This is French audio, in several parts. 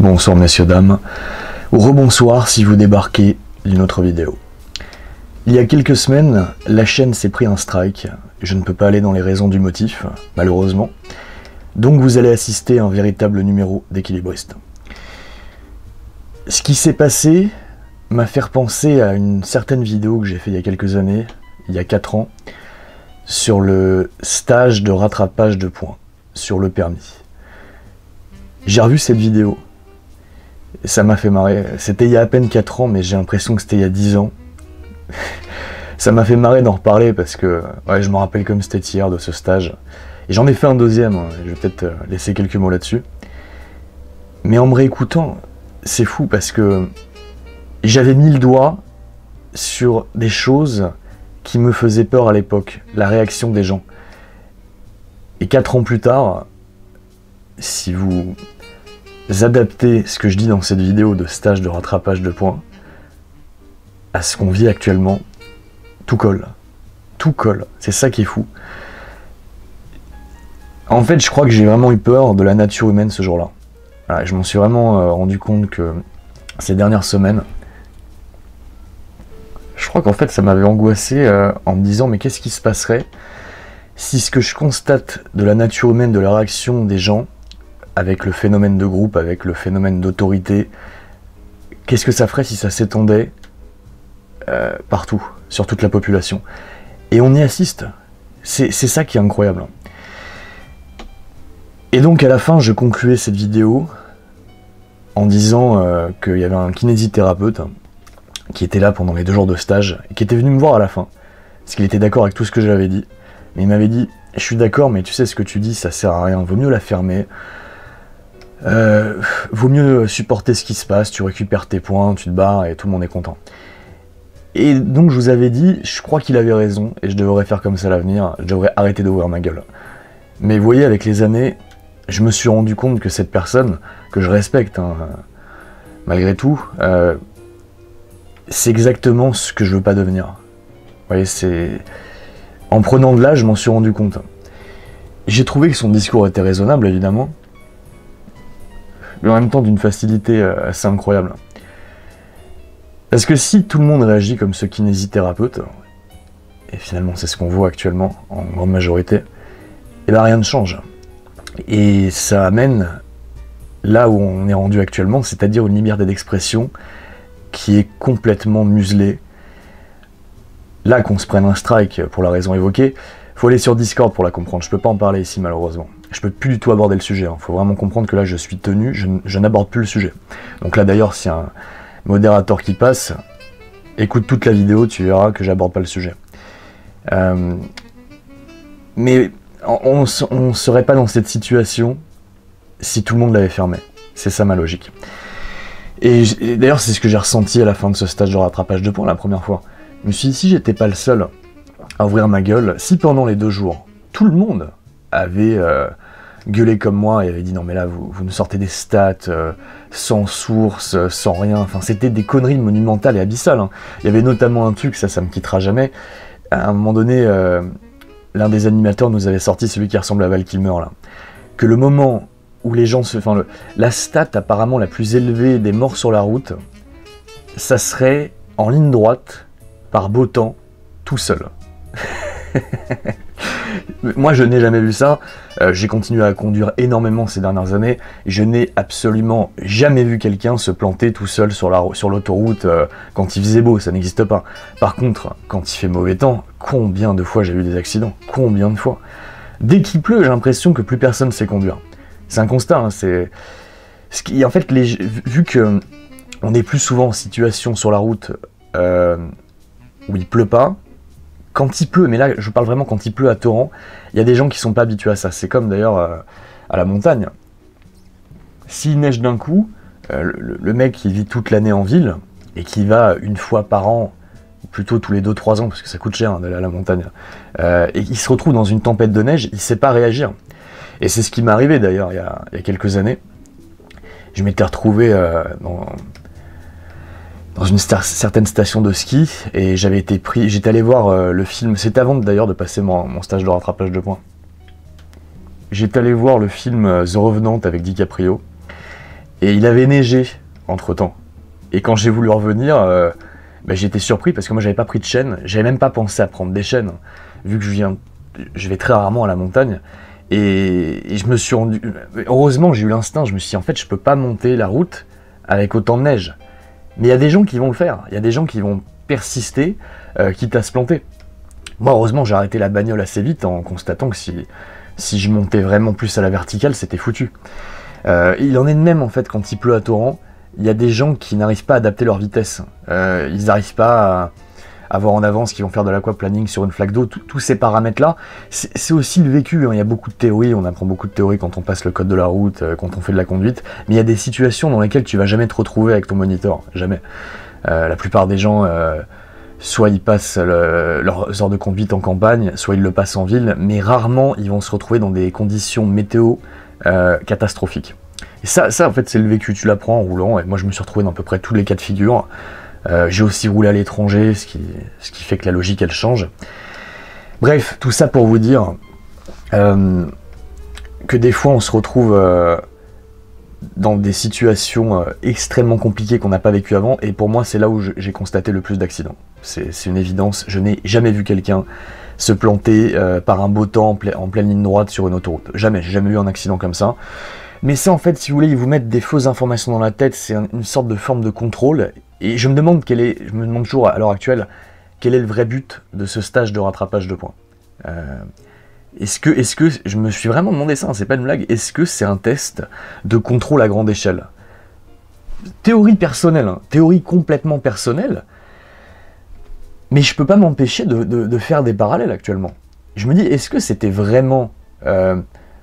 Bonsoir messieurs, dames, ou rebonsoir si vous débarquez d'une autre vidéo. Il y a quelques semaines, la chaîne s'est pris un strike. Je ne peux pas aller dans les raisons du motif, malheureusement. Donc vous allez assister à un véritable numéro d'équilibriste. Ce qui s'est passé m'a fait repenser à une certaine vidéo que j'ai fait il y a quelques années, il y a 4 ans, sur le stage de rattrapage de points, sur le permis. J'ai revu cette vidéo. Ça m'a fait marrer. C'était il y a à peine 4 ans, mais j'ai l'impression que c'était il y a 10 ans. Ça m'a fait marrer d'en reparler parce que ouais, je me rappelle comme c'était hier de ce stage. Et j'en ai fait un deuxième, hein. Je vais peut-être laisser quelques mots là-dessus. Mais en me réécoutant, c'est fou parce que j'avais mis le doigt sur des choses qui me faisaient peur à l'époque, la réaction des gens. Et 4 ans plus tard, si vous adaptez ce que je dis dans cette vidéo de stage de rattrapage de points à ce qu'on vit actuellement, tout colle. Tout colle. C'est ça qui est fou. En fait, je crois que j'ai vraiment eu peur de la nature humaine ce jour-là. Voilà, je m'en suis vraiment rendu compte que ces dernières semaines, je crois qu'en fait ça m'avait angoissé en me disant mais qu'est-ce qui se passerait si ce que je constate de la nature humaine, de la réaction des gens, avec le phénomène de groupe, avec le phénomène d'autorité, qu'est-ce que ça ferait si ça s'étendait partout, sur toute la population. Et on y assiste. C'est ça qui est incroyable. Et donc à la fin, je concluais cette vidéo en disant qu'il y avait un kinésithérapeute qui était là pendant les 2 jours de stage, et qui était venu me voir à la fin, parce qu'il était d'accord avec tout ce que j'avais dit. Mais il m'avait dit, je suis d'accord, mais tu sais ce que tu dis, ça sert à rien, vaut mieux la fermer. Vaut mieux supporter ce qui se passe, tu récupères tes points, tu te barres et tout le monde est content. Et donc je vous avais dit, je crois qu'il avait raison et je devrais faire comme ça à l'avenir, je devrais arrêter d'ouvrir ma gueule. Mais vous voyez, avec les années, je me suis rendu compte que cette personne, que je respecte, hein, malgré tout, c'est exactement ce que je veux pas devenir. Vous voyez, c'est... En prenant de l'âge, je m'en suis rendu compte. J'ai trouvé que son discours était raisonnable, évidemment, mais en même temps d'une facilité assez incroyable. Parce que si tout le monde réagit comme ce kinésithérapeute, et finalement c'est ce qu'on voit actuellement en grande majorité, et bien rien ne change. Et ça amène là où on est rendu actuellement, c'est-à-dire une liberté d'expression qui est complètement muselée. Là qu'on se prenne un strike pour la raison évoquée, faut aller sur Discord pour la comprendre, je peux pas en parler ici malheureusement. Je peux plus du tout aborder le sujet, hein. Faut vraiment comprendre que là je suis tenu, je n'aborde plus le sujet. Donc là d'ailleurs, si un modérateur qui passe, écoute toute la vidéo, tu verras que j'aborde pas le sujet. Mais on serait pas dans cette situation si tout le monde l'avait fermé. C'est ça ma logique. Et d'ailleurs c'est ce que j'ai ressenti à la fin de ce stage de rattrapage de points la première fois. Je me suis dit, si j'étais pas le seul à ouvrir ma gueule, si pendant les 2 jours, tout le monde avait gueulé comme moi et avait dit non mais là vous nous sortez des stats sans source, sans rien, enfin c'était des conneries monumentales et abyssales, hein. Il y avait notamment un truc, ça me quittera jamais, à un moment donné l'un des animateurs nous avait sorti celui qui ressemble à Val Kilmer là, que le moment où les gens se... Enfin, la stat apparemment la plus élevée des morts sur la route, ça serait en ligne droite, par beau temps, tout seul. Moi je n'ai jamais vu ça, j'ai continué à conduire énormément ces dernières années, je n'ai absolument jamais vu quelqu'un se planter tout seul sur l'autoroute quand il faisait beau, ça n'existe pas. Par contre, quand il fait mauvais temps, combien de fois j'ai vu des accidents, combien de fois. Dès qu'il pleut, j'ai l'impression que plus personne sait conduire. C'est un constat, hein, c'est... En fait, vu que on est plus souvent en situation sur la route où il pleut pas, quand il pleut, mais là je parle vraiment quand il pleut à torrent, il y a des gens qui sont pas habitués à ça. C'est comme d'ailleurs à la montagne. S'il neige d'un coup, le mec qui vit toute l'année en ville et qui va une fois par an, plutôt tous les 2-3 ans, parce que ça coûte cher d'aller à la montagne, et il se retrouve dans une tempête de neige, il sait pas réagir. Et c'est ce qui m'est arrivé d'ailleurs il y a quelques années. Je m'étais retrouvé dans une certaine station de ski, et j'avais été pris, j'étais allé voir le film, c'était avant d'ailleurs de passer mon stage de rattrapage de points. J'étais allé voir le film The Revenant avec DiCaprio, Et il avait neigé entre-temps. Et quand j'ai voulu revenir, bah, j'ai été surpris parce que moi j'avais pas pris de chaîne, j'avais même pas pensé à prendre des chaînes, vu que je vais très rarement à la montagne. Et je me suis rendu... Heureusement j'ai eu l'instinct, je me suis dit en fait je peux pas monter la route avec autant de neige. Mais il y a des gens qui vont le faire, il y a des gens qui vont persister, quitte à se planter. Moi heureusement j'ai arrêté la bagnole assez vite en constatant que si je montais vraiment plus à la verticale, c'était foutu. Il en est de même en fait quand il pleut à torrent, il y a des gens qui n'arrivent pas à adapter leur vitesse. Ils n'arrivent pas à voir en avance qu'ils vont faire de l'aquaplaning sur une flaque d'eau, tous ces paramètres-là. C'est aussi le vécu, hein. Il y a beaucoup de théories, on apprend beaucoup de théories quand on passe le code de la route, quand on fait de la conduite, mais il y a des situations dans lesquelles tu vas jamais te retrouver avec ton moniteur, jamais. La plupart des gens... soit ils passent leurs heures de conduite en campagne, soit ils le passent en ville, mais rarement ils vont se retrouver dans des conditions météo catastrophiques. Et ça en fait c'est le vécu, tu l'apprends en roulant, et moi je me suis retrouvé dans à peu près tous les cas de figure. J'ai aussi roulé à l'étranger, ce qui fait que la logique elle change. Bref, tout ça pour vous dire que des fois on se retrouve dans des situations extrêmement compliquées qu'on n'a pas vécues avant, et pour moi c'est là où j'ai constaté le plus d'accidents. C'est une évidence, je n'ai jamais vu quelqu'un se planter par un beau temps en pleine ligne droite sur une autoroute. Jamais, j'ai jamais eu un accident comme ça. Mais ça en fait, si vous voulez, ils vous mettent des fausses informations dans la tête, c'est une sorte de forme de contrôle, et je me demande toujours à l'heure actuelle, quel est le vrai but de ce stage de rattrapage de points. Est-ce que, je me suis vraiment demandé ça, hein, c'est pas une blague, est-ce que c'est un test de contrôle à grande échelle? Théorie personnelle, hein, théorie complètement personnelle, mais je peux pas m'empêcher de faire des parallèles actuellement. Je me dis, est-ce que c'était vraiment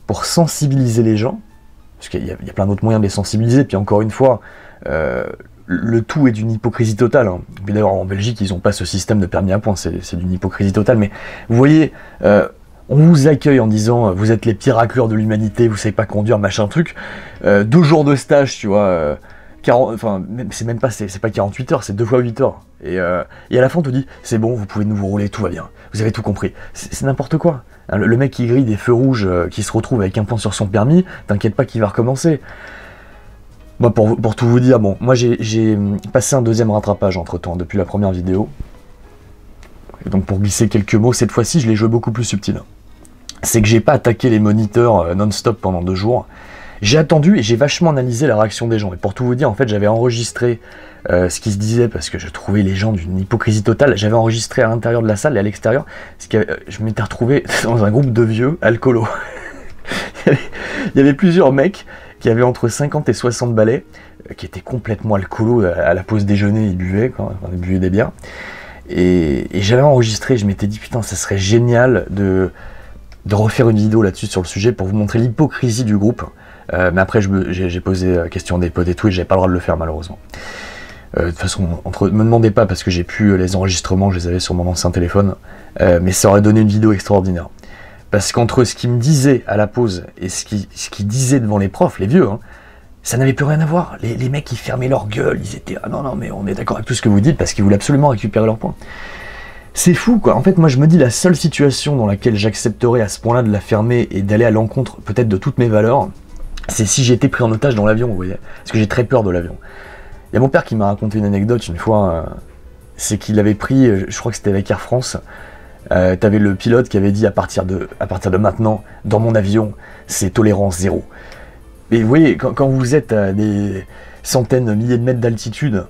pour sensibiliser les gens? Parce qu'il y a plein d'autres moyens de les sensibiliser, puis encore une fois, le tout est d'une hypocrisie totale. Hein. Puis d'ailleurs, en Belgique, ils n'ont pas ce système de permis à points, c'est d'une hypocrisie totale, mais vous voyez... on vous accueille en disant vous êtes les pires racleurs de l'humanité, vous savez pas conduire, machin truc. 2 jours de stage, tu vois, c'est pas 48 heures, c'est 2 fois 8 heures. Et à la fin on te dit c'est bon, vous pouvez nous rouler, tout va bien, vous avez tout compris. C'est n'importe quoi. Hein, le mec qui grille des feux rouges, qui se retrouve avec un point sur son permis, t'inquiète pas qu'il va recommencer. Moi pour tout vous dire, bon, moi j'ai passé un deuxième rattrapage entre temps depuis la première vidéo. Et donc pour glisser quelques mots, cette fois-ci je l'ai joué beaucoup plus subtil. C'est que j'ai pas attaqué les moniteurs non-stop pendant 2 jours. J'ai attendu et j'ai vachement analysé la réaction des gens. Et pour tout vous dire, en fait, j'avais enregistré ce qui se disait parce que je trouvais les gens d'une hypocrisie totale. J'avais enregistré à l'intérieur de la salle et à l'extérieur. Je m'étais retrouvé dans un groupe de vieux alcoolos. Il y avait plusieurs mecs qui avaient entre 50 et 60 balais, qui étaient complètement alcoolos. À la pause déjeuner, ils buvaient, ils buvaient des bières. Et j'avais enregistré, je m'étais dit putain ça serait génial de refaire une vidéo là-dessus sur le sujet pour vous montrer l'hypocrisie du groupe. Mais après j'ai posé la question des potes et tout et j'avais pas le droit de le faire malheureusement. De toute façon, me demandez pas parce que j'ai pu les enregistrements, je les avais sur mon ancien téléphone, mais ça aurait donné une vidéo extraordinaire. Parce qu'entre ce qu'ils me disaient à la pause et ce qu'ils disaient devant les profs, les vieux, hein, ça n'avait plus rien à voir. Les mecs, ils fermaient leur gueule, ils étaient « Ah non, mais on est d'accord avec tout ce que vous dites » parce qu'ils voulaient absolument récupérer leurs points. C'est fou, quoi. En fait, moi, je me dis, la seule situation dans laquelle j'accepterais à ce point-là de la fermer et d'aller à l'encontre, peut-être, de toutes mes valeurs, c'est si j'étais pris en otage dans l'avion, vous voyez. Parce que j'ai très peur de l'avion. Il y a mon père qui m'a raconté une anecdote une fois, c'est qu'il avait pris, je crois que c'était avec Air France, t'avais le pilote qui avait dit à partir de maintenant, dans mon avion, c'est tolérance zéro. Et vous voyez, quand vous êtes à des centaines, milliers de mètres d'altitude,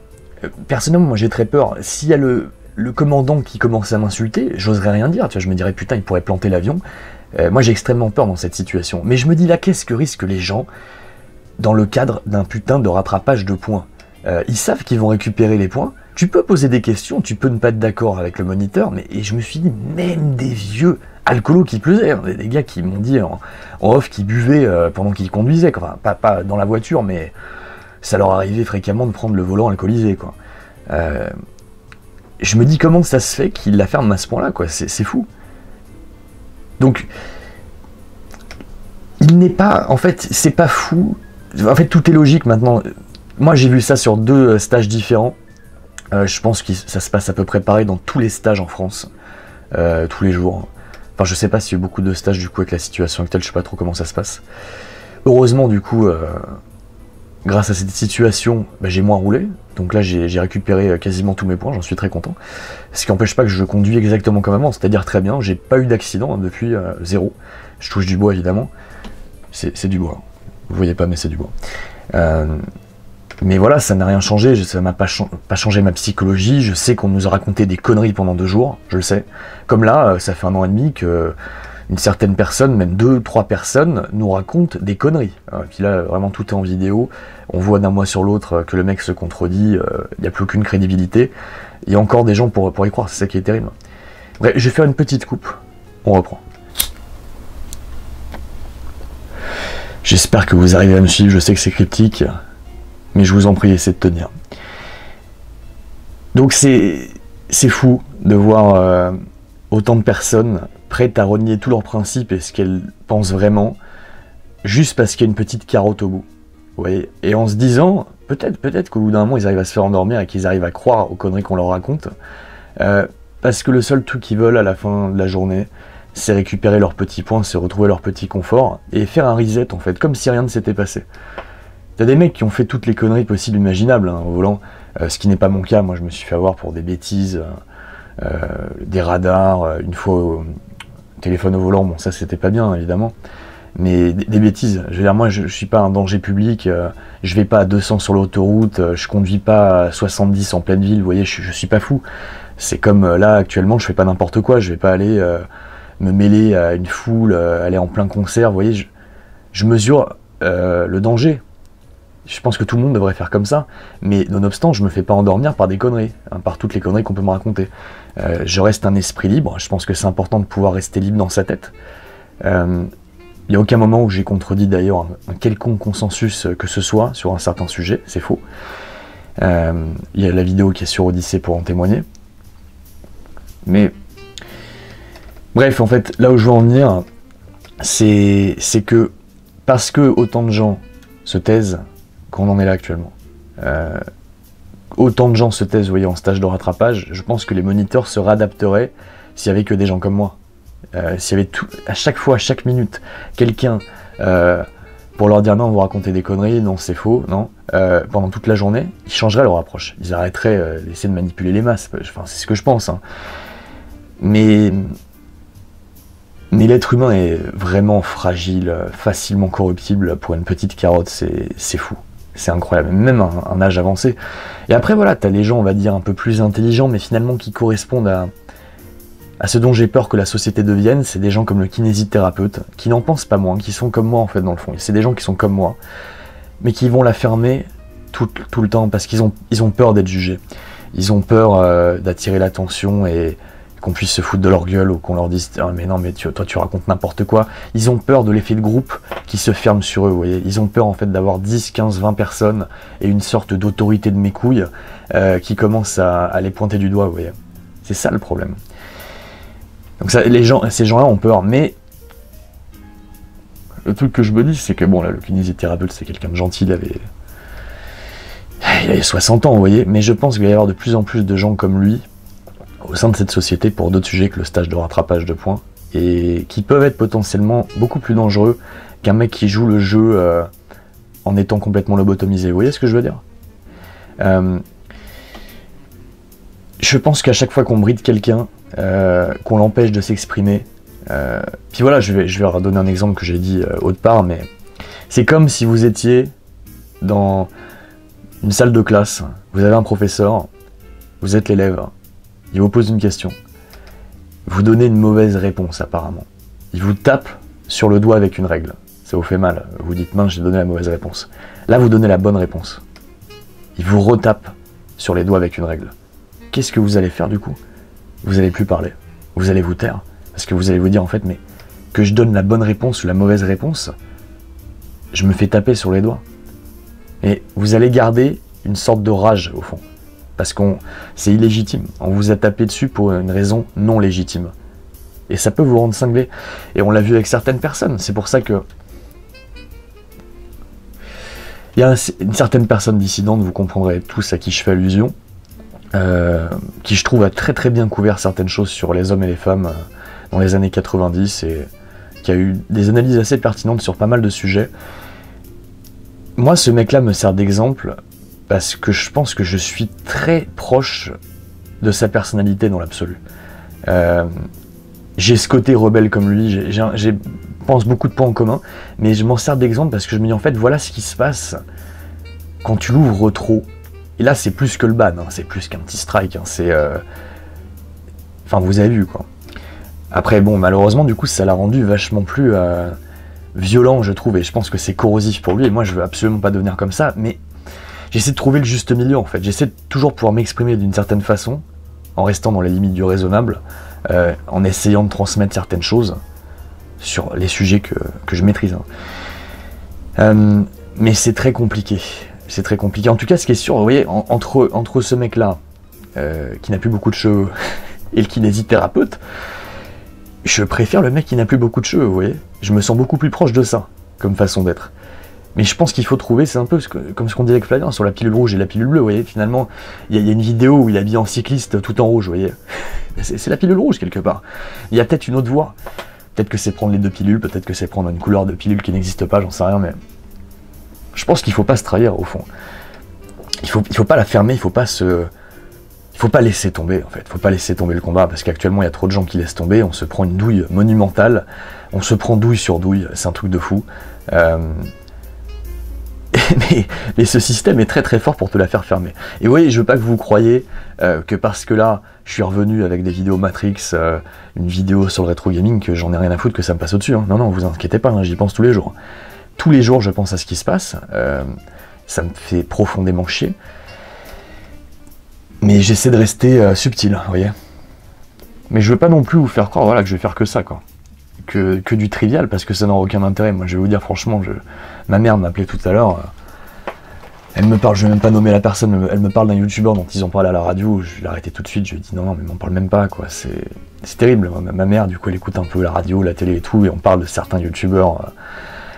personnellement, moi j'ai très peur. S'il y a le commandant qui commence à m'insulter, j'oserais rien dire. Tu vois, je me dirais, putain, il pourrait planter l'avion. Moi j'ai extrêmement peur dans cette situation. Mais je me dis là, qu'est-ce que risquent les gens dans le cadre d'un putain de rattrapage de points? Ils savent qu'ils vont récupérer les points. Tu peux poser des questions, tu peux ne pas être d'accord avec le moniteur, mais et je me suis dit, même des vieux alcoolos qui pleusaient, hein, des gars qui m'ont dit en off qu'ils buvaient pendant qu'ils conduisaient, quoi. Enfin, pas dans la voiture, mais ça leur arrivait fréquemment de prendre le volant alcoolisé, quoi. Je me dis comment ça se fait qu'ils la ferment à ce point-là, quoi. C'est fou. Donc, il n'est pas, en fait, c'est pas fou. En fait, tout est logique maintenant. Moi, j'ai vu ça sur 2 stages différents. Je pense que ça se passe à peu près pareil dans tous les stages en France, tous les jours. Enfin, je sais pas s'il y a eu beaucoup de stages du coup avec la situation actuelle, je sais pas trop comment ça se passe. Heureusement, du coup, grâce à cette situation, bah, j'ai moins roulé. Donc là, j'ai récupéré quasiment tous mes points, j'en suis très content. Ce qui n'empêche pas que je conduis exactement comme avant, c'est-à-dire très bien. J'ai pas eu d'accident depuis 0. Je touche du bois, évidemment. C'est du bois. Vous voyez pas, mais c'est du bois. Mais voilà, ça n'a rien changé, ça m'a pas changé ma psychologie. Je sais qu'on nous a raconté des conneries pendant 2 jours, je le sais. Comme là, ça fait 1 an et demi que une certaine personne, même 2-3 personnes, nous racontent des conneries. Et puis là, vraiment, tout est en vidéo. On voit d'un mois sur l'autre que le mec se contredit, il n'y a plus aucune crédibilité. Il y a encore des gens pour y croire, c'est ça qui est terrible. Bref, je vais faire une petite coupe. On reprend. J'espère que vous arrivez à me suivre, je sais que c'est cryptique, mais je vous en prie, essayez de tenir. Donc c'est fou de voir autant de personnes prêtes à renier tous leurs principes et ce qu'elles pensent vraiment, juste parce qu'il y a une petite carotte au bout. Vous voyez, et en se disant, peut-être qu'au bout d'un moment, ils arrivent à se faire endormir et qu'ils arrivent à croire aux conneries qu'on leur raconte, parce que le seul truc qu'ils veulent à la fin de la journée, c'est récupérer leurs petits points, c'est retrouver leur petit confort, et faire un reset, en fait, comme si rien ne s'était passé. T'as des mecs qui ont fait toutes les conneries possibles imaginables au volant, ce qui n'est pas mon cas. Moi, je me suis fait avoir pour des bêtises, des radars, une fois au téléphone au volant, bon ça c'était pas bien évidemment, mais des bêtises. Je veux dire, moi je suis pas un danger public, je vais pas à 200 sur l'autoroute, je conduis pas à 70 en pleine ville, vous voyez, je suis pas fou. C'est comme là actuellement, je fais pas n'importe quoi, je vais pas aller me mêler à une foule, aller en plein concert, vous voyez, je mesure le danger. Je pense que tout le monde devrait faire comme ça, mais nonobstant, je me fais pas endormir par des conneries, par toutes les conneries qu'on peut me raconter. Je reste un esprit libre, je pense que c'est important de pouvoir rester libre dans sa tête. Il n'y a aucun moment où j'ai contredit d'ailleurs un quelconque consensus que ce soit sur un certain sujet, c'est faux. Il y a la vidéo qui est sur Odyssée pour en témoigner. Mais bref, en fait, là où je veux en venir, c'est que parce que autant de gens se taisent, qu'on en est là actuellement. Autant de gens se taisent, vous voyez, en stage de rattrapage, je pense que les moniteurs se réadapteraient s'il y avait que des gens comme moi. S'il y avait à chaque fois, à chaque minute, quelqu'un pour leur dire non, vous racontez des conneries, non, c'est faux, non, pendant toute la journée, ils changeraient leur approche. Ils arrêteraient d'essayer de manipuler les masses. Enfin, c'est ce que je pense. Hein. Mais l'être humain est vraiment fragile, facilement corruptible pour une petite carotte, c'est fou. C'est incroyable, même un âge avancé. Et après, voilà, t'as les gens, on va dire, un peu plus intelligents, mais finalement qui correspondent à ce dont j'ai peur que la société devienne. C'est des gens comme le kinésithérapeute, qui n'en pensent pas moins, qui sont comme moi, en fait, dans le fond. C'est des gens qui sont comme moi, mais qui vont la fermer tout le temps, parce qu'ils ont peur d'être jugés. Ils ont peur d'attirer l'attention et qu'on puisse se foutre de leur gueule ou qu'on leur dise ah, mais non mais toi tu racontes n'importe quoi. Ils ont peur de l'effet de groupe qui se ferme sur eux, vous voyez. Ils ont peur en fait d'avoir 10, 15, 20 personnes et une sorte d'autorité de mes couilles qui commence à les pointer du doigt, vous voyez. C'est ça le problème. Donc ça, ces gens-là ont peur, mais le truc que je me dis c'est que bon là le kinésithérapeute c'est quelqu'un de gentil, il avait 60 ans, vous voyez, mais je pense qu'il va y avoir de plus en plus de gens comme lui au sein de cette société pour d'autres sujets que le stage de rattrapage de points, et qui peuvent être potentiellement beaucoup plus dangereux qu'un mec qui joue le jeu en étant complètement lobotomisé. Vous voyez ce que je veux dire? Je pense qu'à chaque fois qu'on bride quelqu'un, qu'on l'empêche de s'exprimer, puis voilà, je vais redonner un exemple que j'ai dit autre part, mais c'est comme si vous étiez dans une salle de classe, vous avez un professeur, vous êtes l'élève, il vous pose une question, vous donnez une mauvaise réponse apparemment, il vous tape sur le doigt avec une règle, ça vous fait mal, vous dites mince j'ai donné la mauvaise réponse, là vous donnez la bonne réponse, il vous retape sur les doigts avec une règle, qu'est-ce que vous allez faire du coup? Vous allez plus parler, vous allez vous taire, parce que vous allez vous dire en fait mais que je donne la bonne réponse ou la mauvaise réponse, je me fais taper sur les doigts, et vous allez garder une sorte de rage au fond. Parce que c'est illégitime, on vous a tapé dessus pour une raison non légitime. Et ça peut vous rendre cinglé. Et on l'a vu avec certaines personnes, c'est pour ça que... Il y a une certaine personne dissidente, vous comprendrez tous à qui je fais allusion, qui je trouve a très très bien couvert certaines choses sur les hommes et les femmes dans les années 90, et qui a eu des analyses assez pertinentes sur pas mal de sujets. Moi, ce mec-là me sert d'exemple parce que je pense que je suis très proche de sa personnalité dans l'absolu. J'ai ce côté rebelle comme lui, j'ai pense beaucoup de points en commun, mais je m'en sers d'exemple parce que je me dis en fait, voilà ce qui se passe quand tu l'ouvres trop. Et là, c'est plus que le ban, hein, c'est plus qu'un petit strike, hein, c'est... Enfin, vous avez vu, quoi. Après, bon, malheureusement, du coup, ça l'a rendu vachement plus violent, je trouve, et je pense que c'est corrosif pour lui, et moi, je veux absolument pas devenir comme ça, mais j'essaie de trouver le juste milieu, en fait. J'essaie de toujours pouvoir m'exprimer d'une certaine façon, en restant dans les limites du raisonnable, en essayant de transmettre certaines choses sur les sujets que je maîtrise. Hein. Mais c'est très compliqué. C'est très compliqué. En tout cas, ce qui est sûr, vous voyez, entre ce mec-là, qui n'a plus beaucoup de cheveux, et le kinésithérapeute, je préfère le mec qui n'a plus beaucoup de cheveux, vous voyez. Je me sens beaucoup plus proche de ça, comme façon d'être. Mais je pense qu'il faut trouver, c'est un peu comme ce qu'on dit avec Flavien sur la pilule rouge et la pilule bleue, vous voyez. Finalement, il y a une vidéo où il est habillé en cycliste tout en rouge, vous voyez. C'est la pilule rouge, quelque part. Il y a peut-être une autre voie. Peut-être que c'est prendre les deux pilules, peut-être que c'est prendre une couleur de pilule qui n'existe pas, j'en sais rien, mais... Je pense qu'il faut pas se trahir, au fond. Il faut pas la fermer, il faut pas laisser tomber, en fait. Il faut pas laisser tomber le combat, parce qu'actuellement, il y a trop de gens qui laissent tomber, on se prend une douille monumentale, on se prend douille sur douille, c'est un truc de fou. Mais ce système est très très fort pour te la faire fermer. Et vous voyez, je veux pas que vous croyiez que parce que là, je suis revenu avec des vidéos Matrix, une vidéo sur le rétro gaming, que j'en ai rien à foutre, que ça me passe au-dessus. Hein. Non, non, vous inquiétez pas, hein, j'y pense tous les jours. Tous les jours, je pense à ce qui se passe. Ça me fait profondément chier. Mais j'essaie de rester subtil, vous voyez. Mais je veux pas non plus vous faire croire, voilà, que je vais faire que ça, quoi. Que du trivial, parce que ça n'a aucun intérêt. Moi, je vais vous dire franchement, ma mère m'appelait tout à l'heure. Elle me parle, je vais même pas nommer la personne, elle me parle d'un youtubeur dont ils ont parlé à la radio. Je l'ai arrêté tout de suite. Je lui ai dit non, mais m'en parle même pas, quoi. C'est terrible. Ma mère, du coup, elle écoute un peu la radio, la télé et tout, et on parle de certains youtubeurs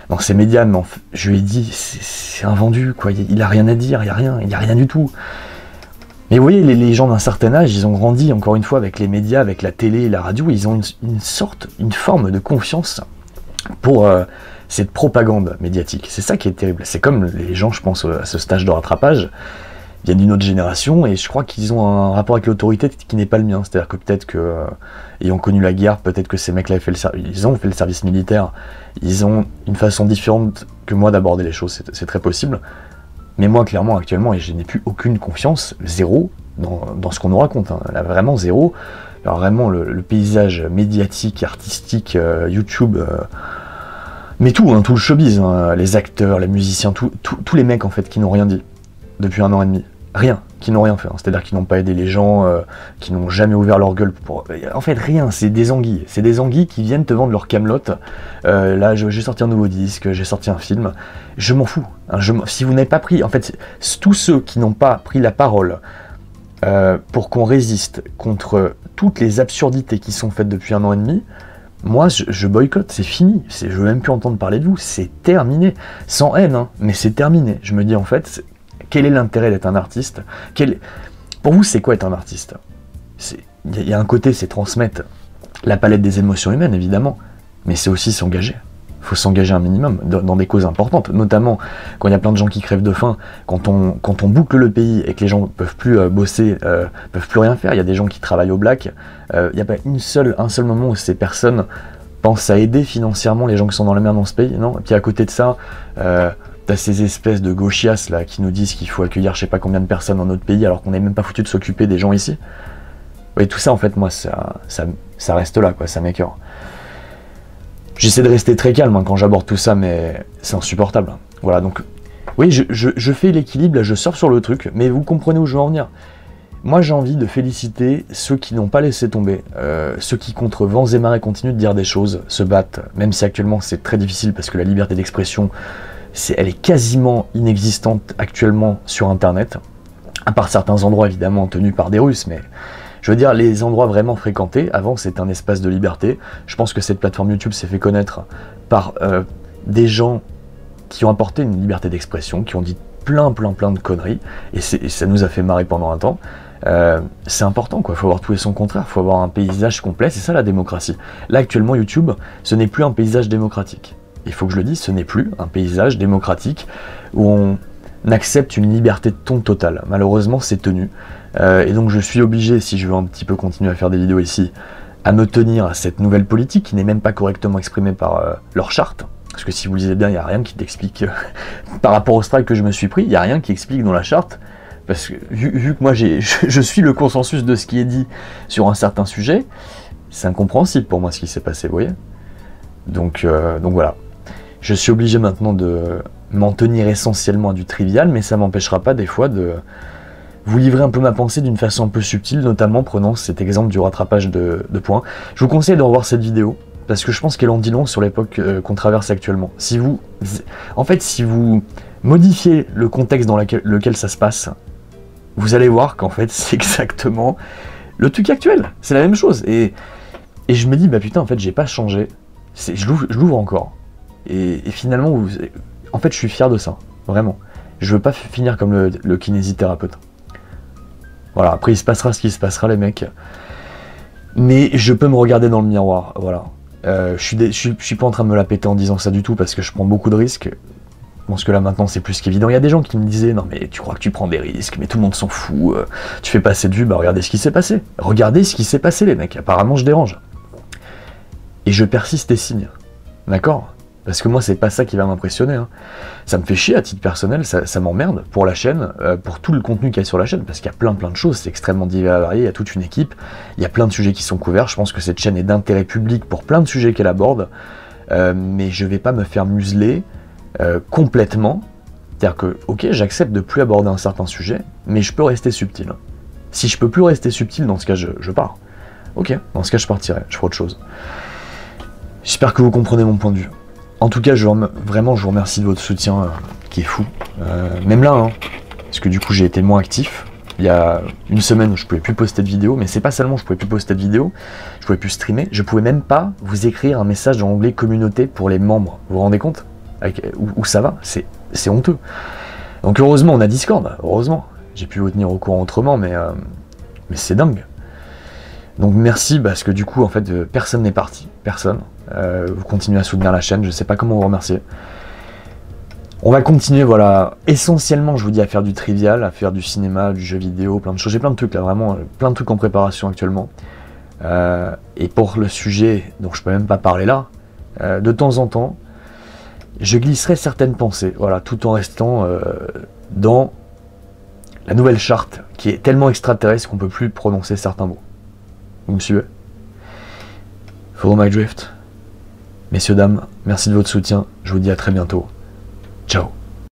dans ces médias. Mais je lui ai dit, c'est un vendu, quoi. Il a rien à dire, il y a rien du tout. Mais vous voyez, les gens d'un certain âge, ils ont grandi, encore une fois, avec les médias, avec la télé et la radio, ils ont une forme de confiance pour cette propagande médiatique. C'est ça qui est terrible. C'est comme les gens, je pense, à ce stage de rattrapage, viennent d'une autre génération, et je crois qu'ils ont un rapport avec l'autorité qui n'est pas le mien. C'est-à-dire que peut-être que, ayant connu la guerre, peut-être que ces mecs-là ils ont fait le service militaire, ils ont une façon différente que moi d'aborder les choses, c'est très possible. Mais moi, clairement, actuellement, et je n'ai plus aucune confiance, zéro, dans ce qu'on nous raconte. Hein. Là, vraiment zéro. Alors vraiment, le paysage médiatique, artistique, YouTube, mais tout, hein, tout le showbiz, hein, les acteurs, les musiciens, tous les mecs, en fait, qui n'ont rien dit depuis 1 an et demi. Rien, qui n'ont rien fait. Hein. C'est-à-dire qu'ils n'ont pas aidé les gens, qui n'ont jamais ouvert leur gueule pour... En fait, rien, c'est des anguilles. C'est des anguilles qui viennent te vendre leur camelote. Là, j'ai sorti un nouveau disque, j'ai sorti un film. Je m'en fous. Hein, si vous n'avez pas pris... En fait, tous ceux qui n'ont pas pris la parole pour qu'on résiste contre toutes les absurdités qui sont faites depuis 1 an et demi, moi, je boycotte, c'est fini. Je veux même plus entendre parler de vous, c'est terminé. Sans haine, hein, mais c'est terminé. Je me dis, en fait... Quel est l'intérêt d'être un artiste? Pour vous, c'est quoi être un artiste? Il y a un côté, c'est transmettre la palette des émotions humaines, évidemment, mais c'est aussi s'engager. Il faut s'engager un minimum dans des causes importantes, notamment quand il y a plein de gens qui crèvent de faim, quand on boucle le pays et que les gens ne peuvent plus bosser, peuvent plus rien faire, il y a des gens qui travaillent au black, il n'y a pas un seul moment où ces personnes pensent à aider financièrement les gens qui sont dans la merde dans ce pays, non? Et puis à côté de ça... T'as ces espèces de gauchias là qui nous disent qu'il faut accueillir je sais pas combien de personnes dans notre pays alors qu'on n'est même pas foutu de s'occuper des gens ici. Oui, tout ça en fait, moi ça reste là, quoi, ça m'écœure. J'essaie de rester très calme hein, quand j'aborde tout ça, mais c'est insupportable. Voilà, donc oui, je fais l'équilibre, là je sors sur le truc, mais vous comprenez où je veux en venir. Moi j'ai envie de féliciter ceux qui n'ont pas laissé tomber, ceux qui contre vents et marées continuent de dire des choses, se battent, même si actuellement c'est très difficile parce que la liberté d'expression, elle est quasiment inexistante actuellement sur Internet, à part certains endroits évidemment tenus par des Russes, mais je veux dire, les endroits vraiment fréquentés, avant c'était un espace de liberté. Je pense que cette plateforme YouTube s'est fait connaître par des gens qui ont apporté une liberté d'expression, qui ont dit plein de conneries, et ça nous a fait marrer pendant un temps. C'est important, quoi. Il faut avoir tout et son contraire, il faut avoir un paysage complet, c'est ça la démocratie. Là actuellement YouTube, ce n'est plus un paysage démocratique. il faut que je le dise, ce n'est plus un paysage démocratique où on accepte une liberté de ton totale. Malheureusement, c'est tenu. Et donc je suis obligé, si je veux un petit peu continuer à faire des vidéos ici, à me tenir à cette nouvelle politique qui n'est même pas correctement exprimée par leur charte. Parce que si vous lisez bien, il n'y a rien qui t'explique, par rapport au strike que je me suis pris, il n'y a rien qui explique dans la charte. Parce que vu que moi je suis le consensus de ce qui est dit sur un certain sujet, c'est incompréhensible pour moi ce qui s'est passé, vous voyez. Donc voilà. Je suis obligé maintenant de m'en tenir essentiellement à du trivial, mais ça m'empêchera pas des fois de vous livrer un peu ma pensée d'une façon un peu subtile, notamment prenant cet exemple du rattrapage de points. Je vous conseille de revoir cette vidéo, parce que je pense qu'elle en dit long sur l'époque qu'on traverse actuellement. Si vous modifiez le contexte dans lequel ça se passe, vous allez voir qu'en fait c'est exactement le truc actuel, c'est la même chose. Et je me dis, bah putain, en fait j'ai pas changé, je l'ouvre encore. Et finalement, en fait je suis fier de ça, vraiment. Je veux pas finir comme le kinésithérapeute. Voilà, après il se passera ce qui se passera les mecs. Mais je peux me regarder dans le miroir, voilà. Je suis pas en train de me la péter en disant ça du tout, parce que je prends beaucoup de risques. Je pense que là maintenant c'est plus qu'évident. Il y a des gens qui me disaient, non mais tu crois que tu prends des risques, mais tout le monde s'en fout, tu fais pas assez de vues, bah regardez ce qui s'est passé. Regardez ce qui s'est passé les mecs, apparemment je dérange. Et je persiste et signe, d'accord ? Parce que moi c'est pas ça qui va m'impressionner, hein. Ça me fait chier à titre personnel, ça m'emmerde pour la chaîne, pour tout le contenu qu'il y a sur la chaîne, parce qu'il y a plein de choses, c'est extrêmement divers et varié, il y a toute une équipe, il y a plein de sujets qui sont couverts, je pense que cette chaîne est d'intérêt public pour plein de sujets qu'elle aborde, mais je vais pas me faire museler complètement, c'est-à-dire que, ok, j'accepte de plus aborder un certain sujet, mais je peux rester subtil. Si je peux plus rester subtil, dans ce cas je pars. Ok, dans ce cas je partirai, je ferai autre chose. J'espère que vous comprenez mon point de vue. En tout cas, vraiment, je vous remercie de votre soutien, qui est fou. Même là, hein, parce que du coup, j'ai été moins actif. Il y a une semaine où je pouvais plus poster de vidéo, mais c'est pas seulement je pouvais plus poster de vidéo, je pouvais plus streamer, je pouvais même pas vous écrire un message dans l'onglet communauté pour les membres. Vous vous rendez compte où ça va? C'est honteux. Donc heureusement, on a Discord, heureusement. J'ai pu vous tenir au courant autrement, mais c'est dingue. Donc merci, parce que du coup, en fait, personne n'est parti, personne. Vous continuez à soutenir la chaîne, je sais pas comment vous remercier. On va continuer, voilà, essentiellement, je vous dis, à faire du trivial, à faire du cinéma, du jeu vidéo, plein de choses. J'ai plein de trucs là, vraiment, plein de trucs en préparation actuellement. Et pour le sujet dont je peux même pas parler là, de temps en temps, je glisserai certaines pensées, voilà, tout en restant dans la nouvelle charte, qui est tellement extraterrestre qu'on peut plus prononcer certains mots. Vous me suivez? Follow my drift. Messieurs, dames, merci de votre soutien. Je vous dis à très bientôt.